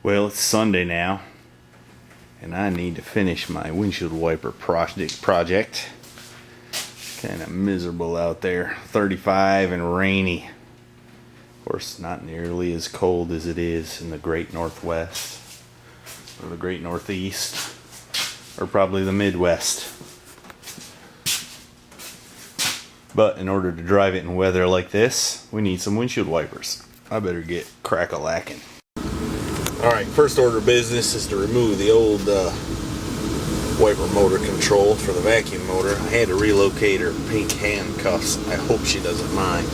Well, it's Sunday now, and I need to finish my windshield wiper project. Kind of miserable out there, 35 and rainy. Of course, not nearly as cold as it is in the Great Northwest, or the Great Northeast, or probably the Midwest. But in order to drive it in weather like this, we need some windshield wipers. I better get crack-a-lacking. Alright, first order of business is to remove the old wiper motor control for the vacuum motor. I had to relocate her pink handcuffs. I hope she doesn't mind.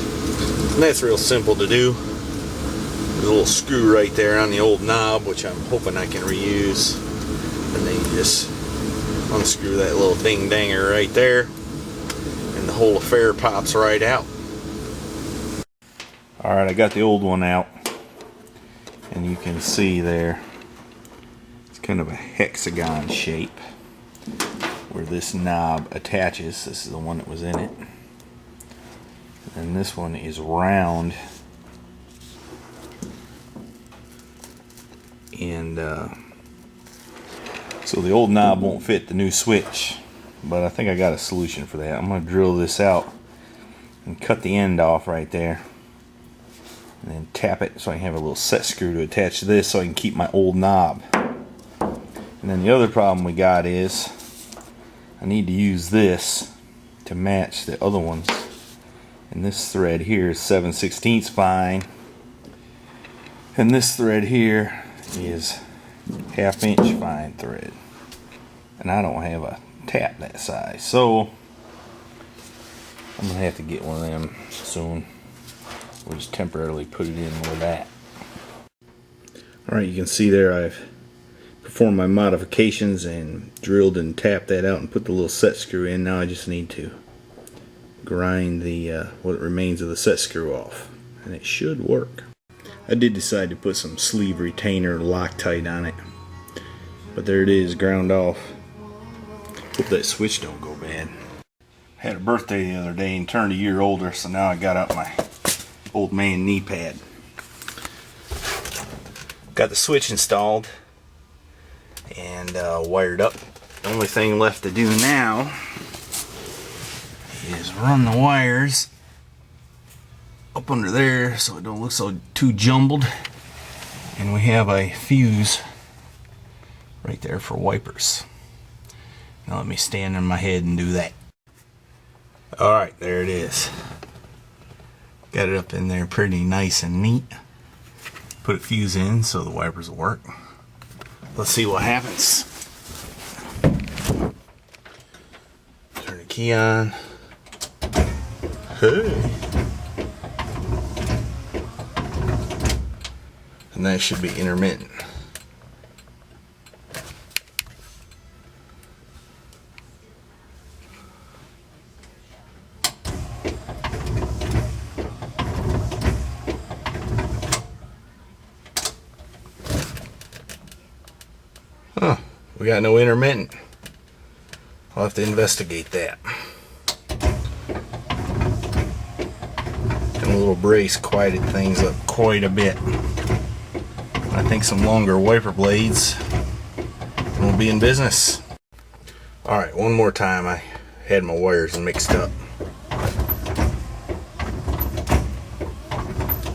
And that's real simple to do. There's a little screw right there on the old knob, which I'm hoping I can reuse. And then you just unscrew that little ding-danger right there, and the whole affair pops right out. Alright, I got the old one out. And you can see there, it's kind of a hexagon shape where this knob attaches. This is the one that was in it. And this one is round. And so the old knob won't fit the new switch. But I think I got a solution for that. I'm going to drill this out and cut the end off right there. And then tap it so I can have a little set screw to attach to this so I can keep my old knob. And then the other problem we got is I need to use this to match the other ones. And this thread here is 7/16 fine. And this thread here is 1/2 inch fine thread. And I don't have a tap that size. So I'm going to have to get one of them soon. We'll just temporarily put it in with that. Alright, you can see there I've performed my modifications and drilled and tapped that out and put the little set screw in. Now I just need to grind the what remains of the set screw off, and it should work. I did decide to put some sleeve retainer Loctite on it, but there it is, ground off. Hope that switch don't go bad. Had a birthday the other day and turned a year older, so now I got out my old man knee pad. Got the switch installed and wired up. The only thing left to do now is run the wires up under there so it don't look so too jumbled. And we have a fuse right there for wipers. Now let me stand on my head and do that. Alright, there it is. Got it up in there pretty nice and neat. Put a fuse in so the wipers will work. Let's see what happens. Turn the key on. Hey. And that should be intermittent. Huh, we got no intermittent. I'll have to investigate that. And a little brace quieted things up quite a bit. I think some longer wiper blades will be in business. Alright, one more time. I had my wires mixed up.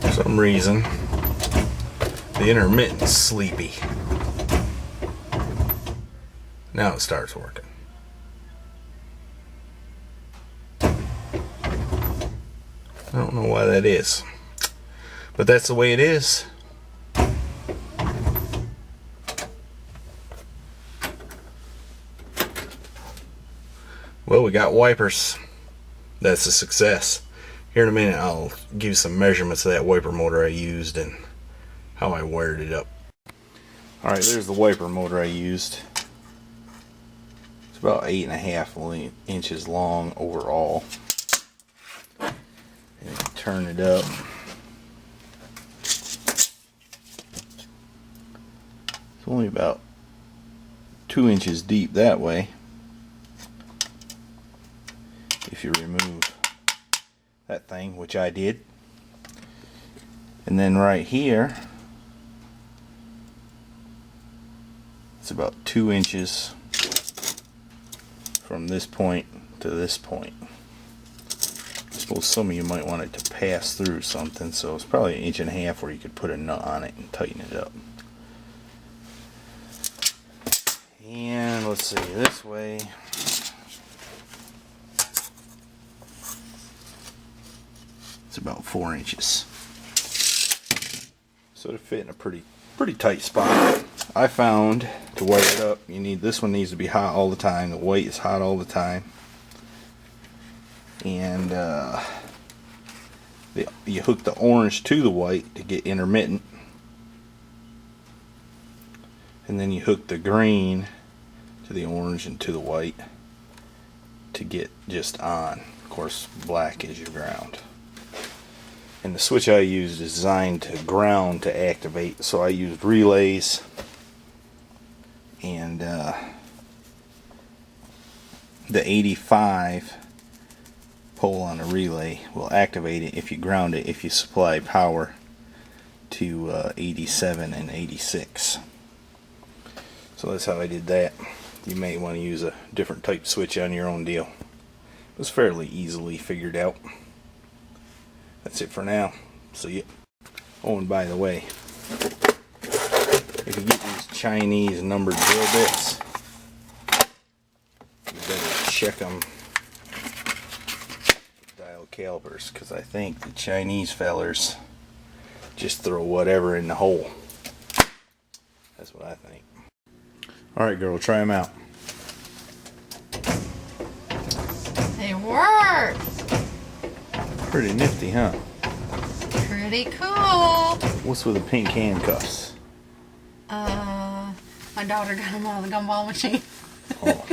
For some reason, the intermittent's sleepy. Now it starts working. I don't know why that is, but that's the way it is. Well, we got wipers. That's a success. Here in a minute I'll give you some measurements of that wiper motor I used and how I wired it up. Alright, there's the wiper motor I used. About 8.5 inches long overall. And you turn it up. It's only about 2 inches deep that way. If you remove that thing, which I did. And then right here It's about 2 inches from this point to this point. I suppose some of you might want it to pass through something, so it's probably 1.5 inches where you could put a nut on it and tighten it up. And let's see, this way, it's about 4 inches. So to fit in a pretty tight spot. I found to wire it up, this one needs to be hot all the time. The white is hot all the time. And you hook the orange to the white to get intermittent. And then you hook the green to the orange and to the white to get just on. Of course, black is your ground. And the switch I used is designed to ground to activate, so I used relays, and the 85 pole on a relay will activate it if you ground it, if you supply power to 87 and 86. So that's how I did that. You may want to use a different type switch on your own deal. It was fairly easily figured out. That's it for now. See ya. Oh, and by the way, if you get these Chinese numbered drill bits, you better check them with dial calipers, because I think the Chinese fellers just throw whatever in the hole. That's what I think. Alright, girl, try them out. They work! Pretty nifty, huh? Pretty cool. What's with the pink handcuffs? My daughter got them out of the gumball machine. Oh.